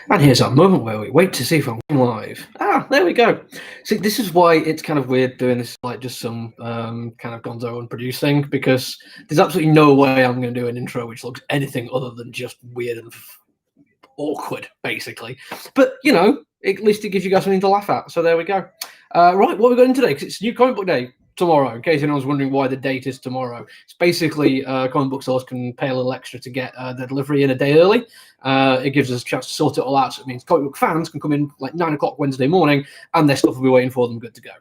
And here's our moment where we wait to see if I'm live. Ah, there we go. See, this is why it's kind of weird doing this, like just some kind of gonzo unproduced thing, because there's absolutely no way I'm going to do an intro which looks anything other than just weird and awkward, basically. But, you know, at least it gives you guys something to laugh at. So there we go. Right, what are we going today? Because it's New Comic Book Day tomorrow, in case anyone's wondering why the date is tomorrow. It's basically comic book stores can pay a little extra to get their delivery in a day early. It gives us a chance to sort it all out. So it means comic book fans can come in like 9 o'clock Wednesday morning and their stuff will be waiting for them good to go.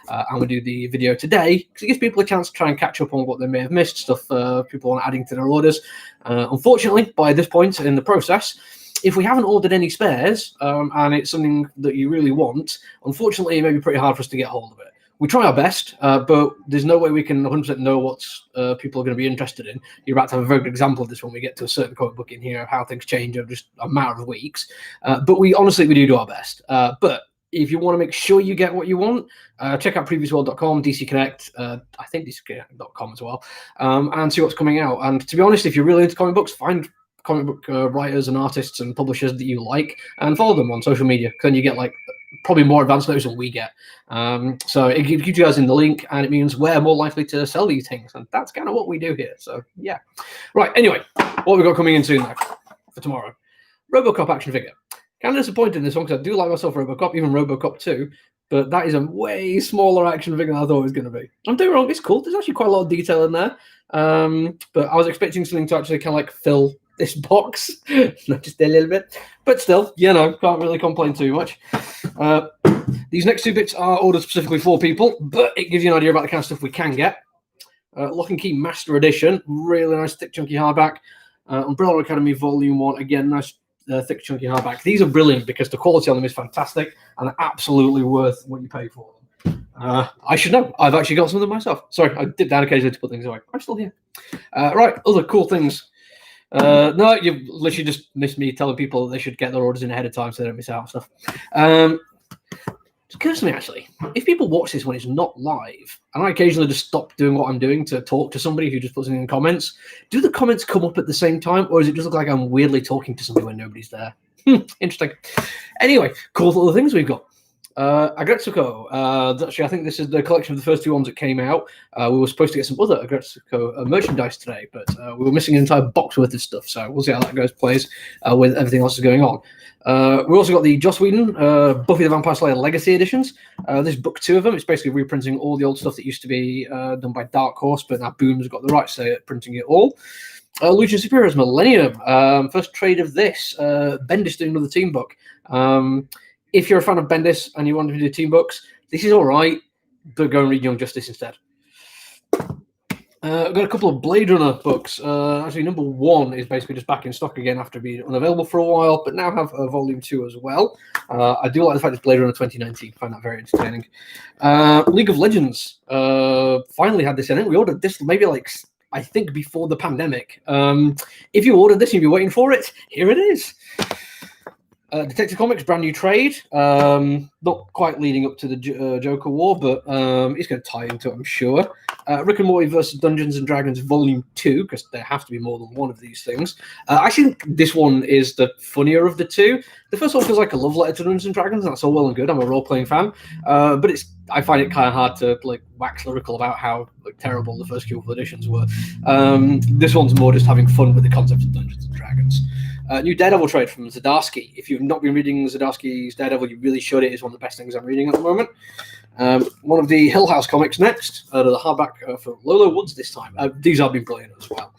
And we'll do the video today because it gives people a chance to try and catch up on what they may have missed, stuff people want adding to their orders. Unfortunately, by this point in the process, if we haven't ordered any spares and it's something that you really want, unfortunately, it may be pretty hard for us to get hold of it. We try our best, but there's no way we can 100% know what people are going to be interested in. You're about to have a very good example of this when we get to a certain comic book in here, how things change over just a matter of weeks. But we do our best. But if you want to make sure you get what you want, check out previousworld.com, DC Connect, I think DCConnect.com as well, and see what's coming out. And to be honest, if you're really into comic books, find comic book writers and artists and publishers that you like and follow them on social media. Then you get like probably more advanced notice than we get. So it keeps you guys in the link, and it means we're more likely to sell these things, and that's kind of what we do here. So yeah. Right, anyway, what we've got coming in soon now for tomorrow. RoboCop action figure. Kind of disappointed in this one because I do like myself RoboCop, even RoboCop 2, but that is a way smaller action figure than I thought it was going to be. I'm doing wrong, it's cool. There's actually quite a lot of detail in there, but I was expecting something to actually kind of like fill this box, not just a little bit, but still, you know, can't really complain too much. These next two bits are ordered specifically for people, but it gives you an idea about the kind of stuff we can get. Lock and Key Master Edition, really nice thick chunky hardback. Umbrella Academy Volume 1, again, nice thick chunky hardback. These are brilliant because the quality on them is fantastic and absolutely worth what you pay for them. I should know. I've actually got some of them myself. Sorry, I dip down occasionally to put things away. I'm still here. Right, other cool things. No, you've literally just missed me telling people that they should get their orders in ahead of time so they don't miss out on stuff. It occurs to me, actually, if people watch this when it's not live, and I occasionally just stop doing what I'm doing to talk to somebody who just puts in comments, do the comments come up at the same time, or does it just look like I'm weirdly talking to somebody when nobody's there? Interesting. Anyway, cool little things we've got. Agretsuko. Actually, I think this is the collection of the first two ones that came out. We were supposed to get some other Agretsuko merchandise today, but we were missing an entire box worth of stuff, so we'll see how that plays with everything else that's going on. We also got the Joss Whedon Buffy the Vampire Slayer Legacy editions. This is book 2 of them. It's basically reprinting all the old stuff that used to be done by Dark Horse, but now Boom's got the rights to printing it all. Lucha Superheroes Millennium. First trade of this. Bendis doing another team book. If you're a fan of Bendis and you want to do team books, this is all right, but go and read Young Justice instead. I've got a couple of Blade Runner books. Actually, number 1 is basically just back in stock again after being unavailable for a while, but now have volume 2 as well. I do like the fact it's Blade Runner 2019. I find that very entertaining. League of Legends finally had this in it. We ordered this maybe I think before the pandemic. If you ordered this and you've been waiting for it, here it is. Detective Comics, brand new trade. Not quite leading up to the Joker War, but it's going to tie into it, I'm sure. Rick and Morty versus Dungeons and Dragons Volume 2, because there have to be more than one of these things. I think this one is the funnier of the two. The first one feels like a love letter to Dungeons and Dragons, and that's all well and good. I'm a role-playing fan. But I find it kind of hard to wax lyrical about how terrible the first few editions were. This one's more just having fun with the concept of Dungeons and Dragons. New Daredevil trade from Zdarsky. If you've not been reading Zdarsky's Daredevil, you really should. It is one of the best things I'm reading at the moment. One of the Hill House comics next, the hardback for Lolo Woods this time. These have been brilliant as well.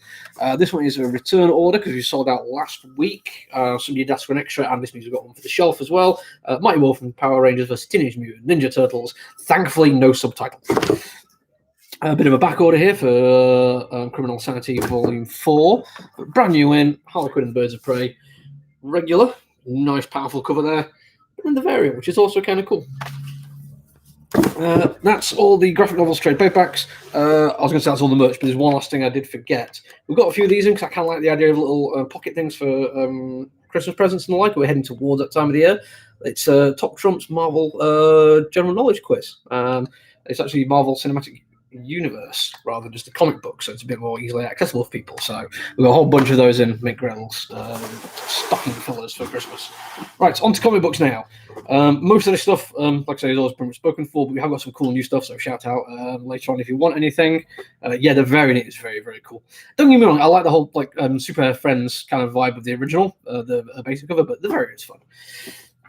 This one is a return order because we sold out last week. Somebody did ask for an extra, and this means we've got one for the shelf as well. Mighty Morphin Power Rangers vs. Teenage Mutant Ninja Turtles. Thankfully, no subtitles. A bit of a back order here for Criminal Sanity Volume 4. Brand new in, Harley Quinn and the Birds of Prey. Regular, nice powerful cover there. And then the variant, which is also kind of cool. That's all the graphic novels trade paperbacks. I was going to say that's all the merch, but there's one last thing I did forget. We've got a few of these in because I kind of like the idea of little pocket things for Christmas presents and the like. We're heading towards that time of the year. It's Top Trump's Marvel General Knowledge Quiz. It's actually Marvel Cinematic universe rather than just a comic book, so it's a bit more easily accessible for people. So we've got a whole bunch of those in Mick Grell's stocking fillers for Christmas. Right, on to comic books now. Most of this stuff, like I say, is always pretty much spoken for, but we have got some cool new stuff, so shout out later on if you want anything. Yeah, the variant is very, very cool. Don't get me wrong, I like the whole like Super Friends kind of vibe of the original, the basic cover, but the variant is fun.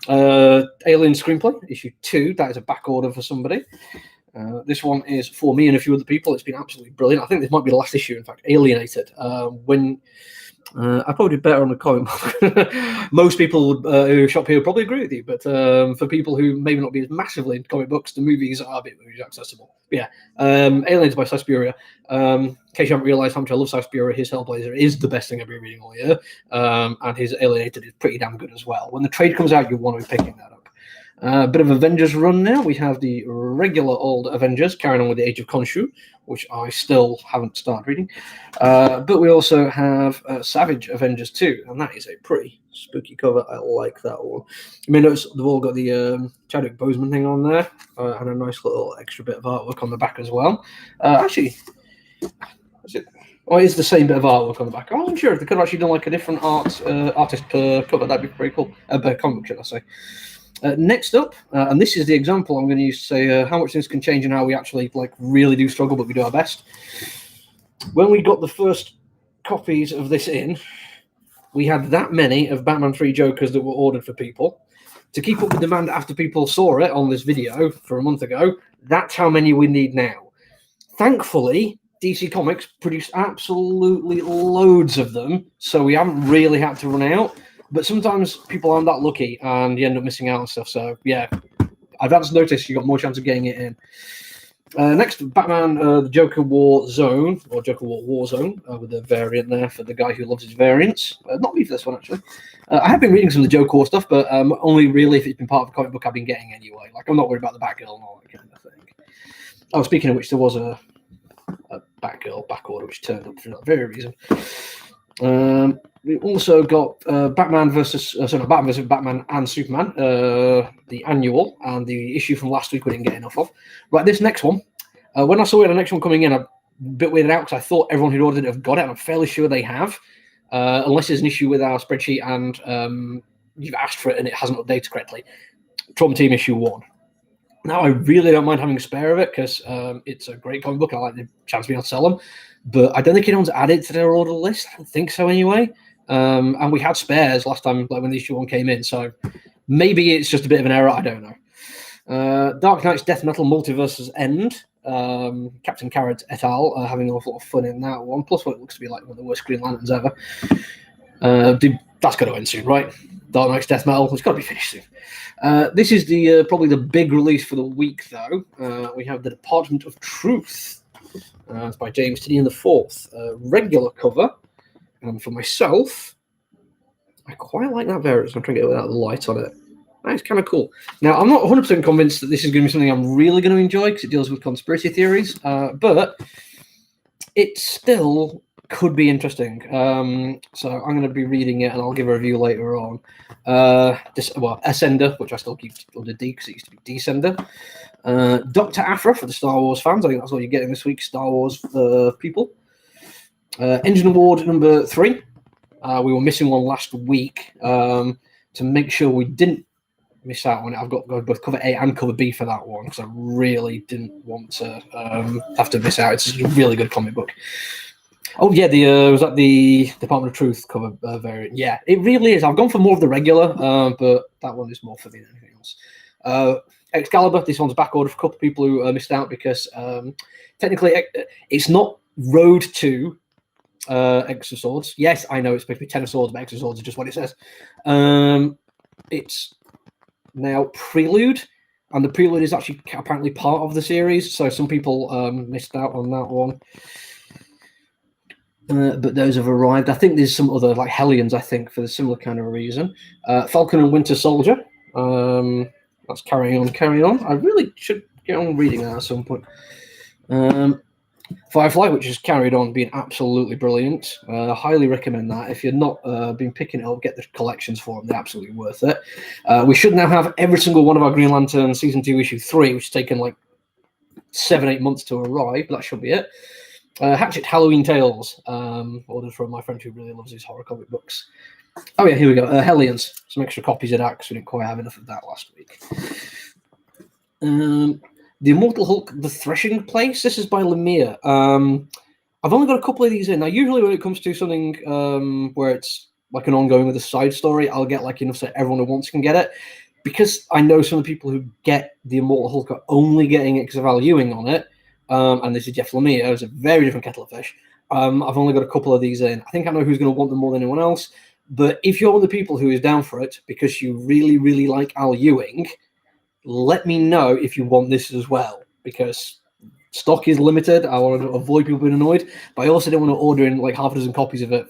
Alien Screenplay, issue 2, that is a back order for somebody. This one is for me and a few other people. It's been absolutely brilliant. I think this might be the last issue, in fact, Alienated. I probably did better on the comic book. Most people who shop here would probably agree with you, but for people who maybe not be as massively into comic books, the movies are a bit more accessible. But yeah, Alienated by Cy Spurrier. In case you haven't realised how much I love Cy Spurrier, his Hellblazer is the best thing I've been reading all year, and his Alienated is pretty damn good as well. When the trade comes out, you'll want to be picking that up. A bit of Avengers run now. We have the regular old Avengers carrying on with the Age of Khonshu, which I still haven't started reading. But we also have Savage Avengers 2, and that is a pretty spooky cover. I like that one. You may notice they've all got the Chadwick Boseman thing on there, and a nice little extra bit of artwork on the back as well. Actually, is it? Oh, it is the same bit of artwork on the back. I wasn't sure if they could have actually done like a different artist per cover. That'd be pretty cool. Per comic, should I say. Next up, and this is the example I'm going to use to say how much things can change and how we actually like really do struggle, but we do our best. When we got the first copies of this in, we had that many of Batman 3 Jokers that were ordered for people. To keep up with demand after people saw it on this video for a month ago, that's how many we need now. Thankfully, DC Comics produced absolutely loads of them, so we haven't really had to run out. But sometimes people aren't that lucky and you end up missing out on stuff. So, yeah, advance notice, you got more chance of getting it in. Next, Batman, the Joker War Zone, or Joker War Warzone, with the variant there for the guy who loves his variants. Not me for this one, actually. I have been reading some of the Joker War stuff, but only really if it's been part of a comic book I've been getting anyway. Like, I'm not worried about the Batgirl and all that kind of thing. Oh, speaking of which, there was a Batgirl back order which turned up for that very reason. We also got Batman versus Batman and Superman, the annual, and the issue from last week we didn't get enough of. Right, this next one, when I saw the next one coming in, I'm a bit weirded out because I thought everyone who'd ordered it have got it, and I'm fairly sure they have, unless there's an issue with our spreadsheet and you've asked for it and it hasn't updated correctly. Trauma Team issue 1. Now, I really don't mind having a spare of it because it's a great comic book. I like the chance to be able to sell them. But I don't think anyone's added to their order list. I don't think so anyway. And we had spares last time, like when the issue 1 came in. So maybe it's just a bit of an error. I don't know. Dark Knight's Death Metal Multiverse's End. Captain Carrot et al. Having an awful lot of fun in that one. Plus what it looks to be like one of the worst Green Lanterns ever. That's got to end soon, right? Dark Knight's Death Metal. It's got to be finished soon. This is the probably the big release for the week, though. We have The Department of Truth. It's by James Tynion IV. Regular cover. And for myself, I quite like that variant. So I'm trying to get the light on it. That's kind of cool. Now, I'm not 100% convinced that this is going to be something I'm really going to enjoy because it deals with conspiracy theories. But it still could be interesting. So I'm going to be reading it and I'll give a review later on. Ascender, which I still keep under D because it used to be Descender. Dr. Aphra for the Star Wars fans. I think that's what you're getting this week, Star Wars people. Engine Award number 3. We were missing one last week to make sure we didn't miss out on it. I've got both cover A and cover B for that one because I really didn't want to have to miss out. It's a really good comic book. Oh yeah, was that the Department of Truth cover variant? Yeah, it really is. I've gone for more of the regular, but that one is more for me than anything else. Excalibur, this one's back order for a couple of people who missed out because technically it's not Road to X of Swords. Yes, I know it's supposed to be 10 of Swords, but X of Swords is just what it says. It's now Prelude, and the Prelude is actually apparently part of the series, so some people missed out on that one. But those have arrived. I think there's some other, like Hellions, I think, for the similar kind of reason. Falcon and Winter Soldier. That's carrying on. I really should get on reading that at some point. Firefly, which has carried on being absolutely brilliant. Highly recommend that. If you're not been picking it up, get the collections for them. They're absolutely worth it. We should now have every single one of our Green Lantern Season 2 Issue 3, which has taken like 7-8 months to arrive, but that should be it. Hatchet Halloween Tales, ordered from my friend who really loves his horror comic books. Oh yeah, here we go. Hellions, some extra copies of that because we didn't quite have enough of that last week. The Immortal Hulk, The Threshing Place. This is by Lemire. I've only got a couple of these in. Now, usually when it comes to something where it's like an ongoing with a side story, I'll get like enough so everyone who wants can get it. Because I know some of the people who get the Immortal Hulk are only getting it because of Al Ewing on it, and this is Jeff Lemire. It's a very different kettle of fish. I've only got a couple of these in. I think I know who's going to want them more than anyone else. But if you're one of the people who is down for it because you really, really like Al Ewing, let me know if you want this as well, because stock is limited. I want to avoid people being annoyed, but I also don't want to order in like half a dozen copies of it.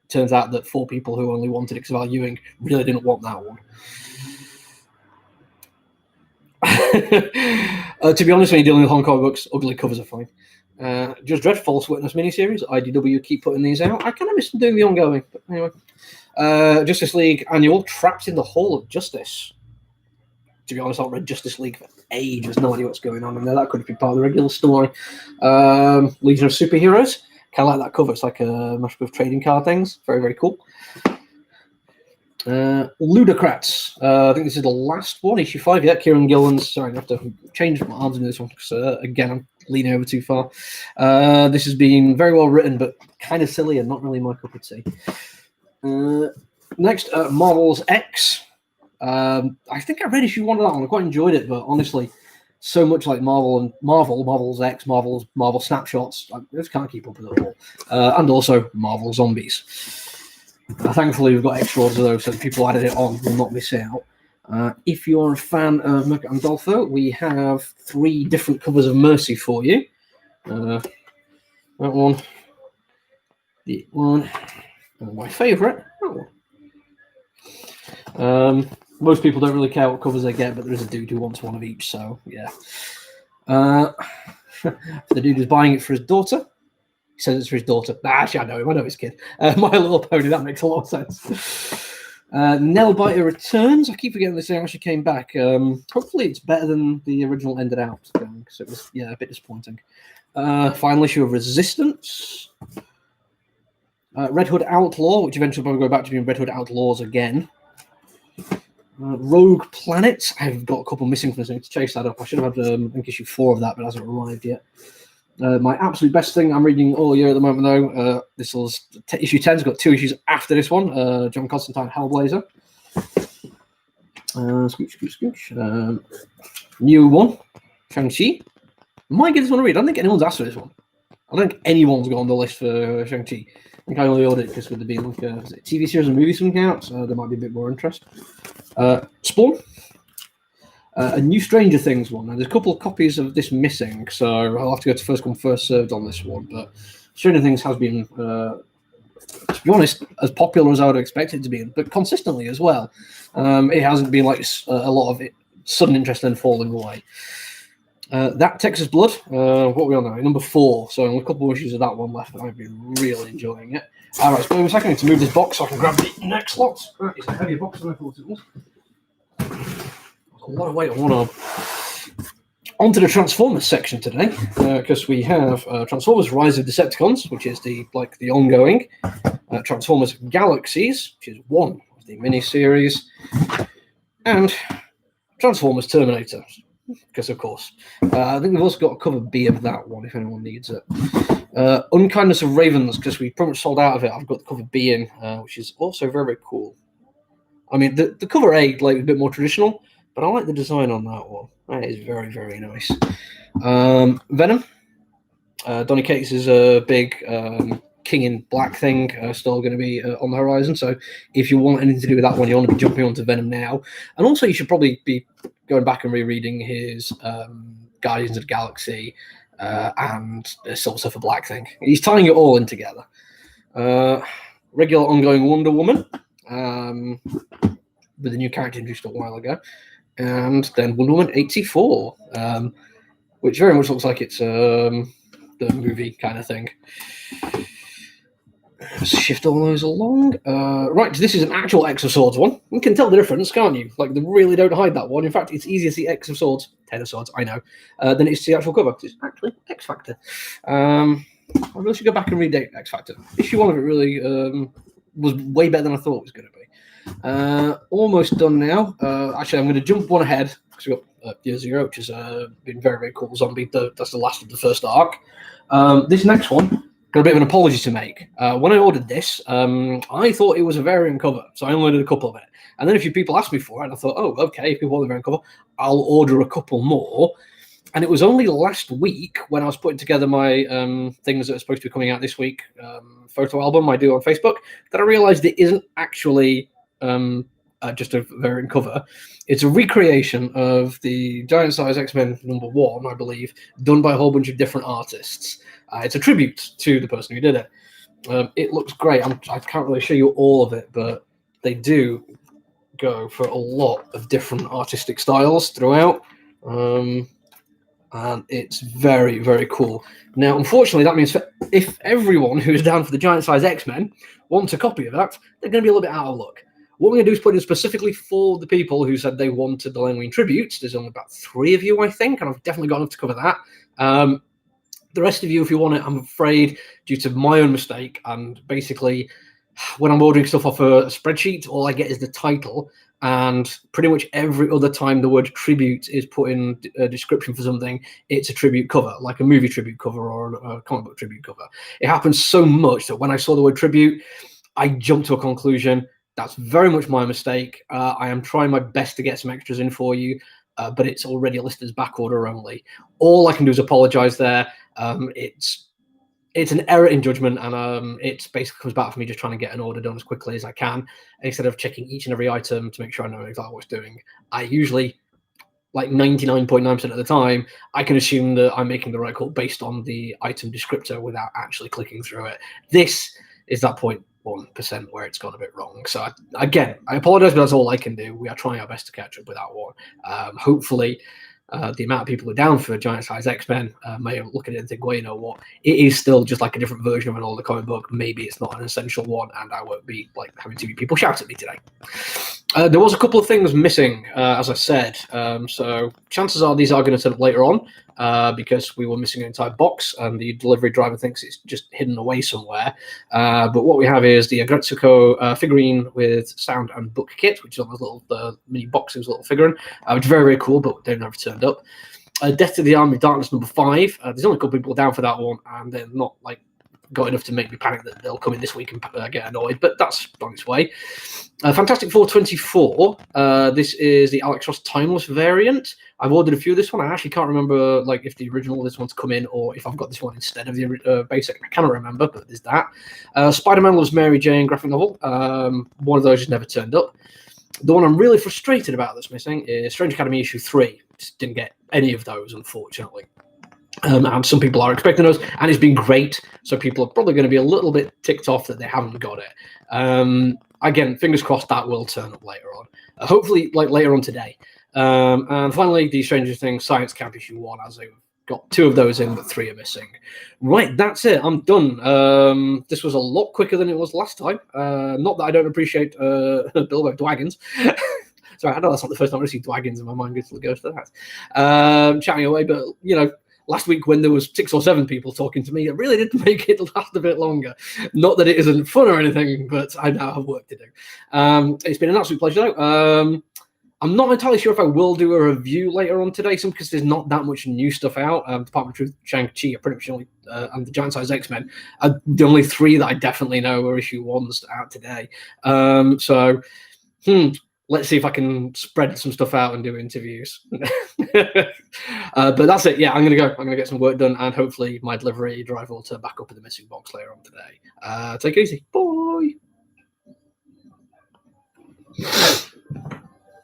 Turns out that 4 people who only wanted it because of Al Ewing really didn't want that one. To be honest, when you're dealing with Hong Kong books, ugly covers are fine. Judge Dredd False Witness miniseries. IDW keep putting these out. I kind of miss them doing the ongoing, but anyway. Justice League Annual, Trapped in the Hall of Justice. To be honest, I've read Justice League for ages. No idea what's going on in there. That could be part of the regular story. Legion of Superheroes. Kind of like that cover. It's like a mashup of trading card things. Very, very cool. Ludocrats. I think this is the last one, issue 5. Yeah, Kieran Gillen's. Sorry, I have to change my arms in this one because, again, I'm leaning over too far. This has been very well written, but kind of silly and not really my cup of tea. Next, Marvel's X. I think I read issue 1 of that one. I quite enjoyed it, but honestly, so much like Marvel's X, Marvel Snapshots, I just can't keep up with it all. And also Marvel Zombies. Thankfully, we've got extra orders of those, so people added it on will not miss out. If you're a fan of Merc and Dolpho, we have 3 different covers of Mercy for you. That one, the one, and my favourite, that one. Most people don't really care what covers they get, but there is a dude who wants one of each, so yeah. The dude who's buying it for his daughter. He says it's for his daughter. Actually, I know his kid. My Little Pony, that makes a lot of sense. Nailbiter Returns. I keep forgetting this thing actually came back. Hopefully it's better than the original ended out, because it was, a bit disappointing. Final issue of Resistance. Red Hood Outlaw, which eventually will probably go back to being Red Hood Outlaws again. Rogue Planet. I've got a couple missing from this. I need to chase that up. I should have had, I think, issue 4 of that, but it hasn't arrived yet. My absolute best thing I'm reading all year at the moment, though, this was issue 10. It's got 2 issues after this one. John Constantine Hellblazer. Scooch. New one. Shang-Chi. Might get this one to read. I don't think anyone's asked for this one. I don't think anyone's got on the list for Shang-Chi. I think I only ordered it because with it being like a TV series and movie coming out, so there might be a bit more interest. Spawn. A new Stranger Things one. Now, there's a couple of copies of this missing, so I'll have to go to first come, first served on this one. But Stranger Things has been, to be honest, as popular as I would expect it to be, but consistently as well. It hasn't been like a lot of it, sudden interest then falling away. That Texas Blood, what are we on now? Number 4. So a couple of issues of that one left, and I've been really enjoying it. All right, so wait a second. I need to move this box so I can grab the next lot. Right, it's a heavier box than I thought it was. A lot of weight on one arm. On to the Transformers section today, because we have Transformers Rise of Decepticons, which is the ongoing, Transformers Galaxies, which is one of the miniseries, and Transformers Terminator, because of course. I think we've also got a cover B of that one if anyone needs it. Unkindness of Ravens, because we pretty much sold out of it. I've got the cover B in, which is also very, very cool. I mean, the cover A, like, a bit more traditional, but I like the design on that one. That is very, very nice. Venom. Donny Cates is a big King in Black thing still going to be on the horizon. So if you want anything to do with that one, you want to be jumping onto Venom now. And also you should probably be going back and rereading his Guardians of the Galaxy and the Silver Surfer Black thing. He's tying it all in together. Regular ongoing Wonder Woman with a new character introduced a while ago. And then Wonder Woman 84, which very much looks like it's the movie kind of thing. shift all those along. Right, this is an actual X of Swords one. You can tell the difference, can't you? Like, they really don't hide that one. In fact, it's easier to see X of Swords, Ten of Swords, I know, than it is to see the actual cover. It's actually X Factor. I really should go back and read X Factor. Issue 1 of it really was way better than I thought it was going to be. Almost done now. Actually, I'm going to jump one ahead because we've got Year Zero, which has been very, very cool. Zombie, that's the last of the first arc. This next one, got a bit of an apology to make. When I ordered this, I thought it was a variant cover, so I only ordered a couple of it. And then a few people asked me for it, and I thought, oh, okay, if people want the variant cover, I'll order a couple more. And it was only last week when I was putting together my things that are supposed to be coming out this week, photo album I do on Facebook, that I realized it isn't actually just a variant cover. It's a recreation of the Giant Size X-Men #1, I believe, done by a whole bunch of different artists. It's a tribute to the person who did it. It looks great. I can't really show you all of it, but they do go for a lot of different artistic styles throughout. And it's very, very cool. Now, unfortunately, that means if everyone who's down for the Giant Size X-Men wants a copy of that, they're going to be a little bit out of luck. What we're going to do is put in specifically for the people who said they wanted the Len Wein tributes. There's only about 3 of you, I think, and I've definitely got enough to cover that. The rest of you, if you want it, I'm afraid, due to my own mistake, and basically when I'm ordering stuff off a spreadsheet, all I get is the title, and pretty much every other time the word tribute is put in a description for something, it's a tribute cover, like a movie tribute cover or a comic book tribute cover. It happens so much that when I saw the word tribute, I jumped to a conclusion. That's very much my mistake. I am trying my best to get some extras in for you, but it's already listed as back order only. All I can do is apologize there. It's an error in judgment, and it basically comes back for me just trying to get an order done as quickly as I can, instead of checking each and every item to make sure I know exactly what it's doing. I usually, like 99.9% of the time, I can assume that I'm making the right call based on the item descriptor without actually clicking through it. This is that 0.1% where it's gone a bit wrong. So again, I apologize, but that's all I can do. We are trying our best to catch up with that one. Hopefully, the amount of people who are down for Giant Size X-Men may look at it and think, well, you know what, it is still just like a different version of an older comic book. Maybe it's not an essential one, and I won't be like having to be people shout at me today. There was a couple of things missing, as I said, so chances are these are going to turn up later on, because we were missing an entire box and the delivery driver thinks it's just hidden away somewhere. But what we have is the Agretsuko figurine with sound and book kit, which is on those little mini boxes, little figurine, which is very, very cool, but they've never turned up. Death to the Army of Darkness #5. There's only a couple people down for that one, and they're not like got enough to make me panic that they'll come in this week and get annoyed, but that's on its way. Fantastic Four 24. This is the Alex Ross Timeless variant. I've ordered a few of this one. I actually can't remember like if the original this one's come in or if I've got this one instead of the basic. I cannot remember, but there's that. Spider-Man Loves Mary Jane graphic novel. One of those has never turned up. The one I'm really frustrated about that's missing is Strange Academy issue 3. Just didn't get any of those, unfortunately. And some people are expecting those, and it's been great. So people are probably going to be a little bit ticked off that they haven't got it. Again, fingers crossed that will turn up later on. Hopefully, like later on today. And finally, the Stranger Things Science Camp issue 1, as they've got 2 of those in, but 3 are missing. Right, that's it. I'm done. This was a lot quicker than it was last time. Not that I don't appreciate Bilbo Dwaggins. Sorry, I know that's not the first time I see Dwaggins and my mind goes to that. Chatting away, but you know, last week when there was 6 or 7 people talking to me, it really did make it last a bit longer. Not that it isn't fun or anything, but I now have work to do. It's been an absolute pleasure, though. I'm not entirely sure if I will do a review later on today, because there's not that much new stuff out. Department of Truth, Shang-Chi are pretty much only, and the Giant Size X-Men are the only 3 that I definitely know are issue 1s out today. Let's see if I can spread some stuff out and do interviews. But that's it. Yeah, I'm gonna go. I'm gonna get some work done, and hopefully my delivery driver will turn back up with the missing box later on today. Take it easy. Bye.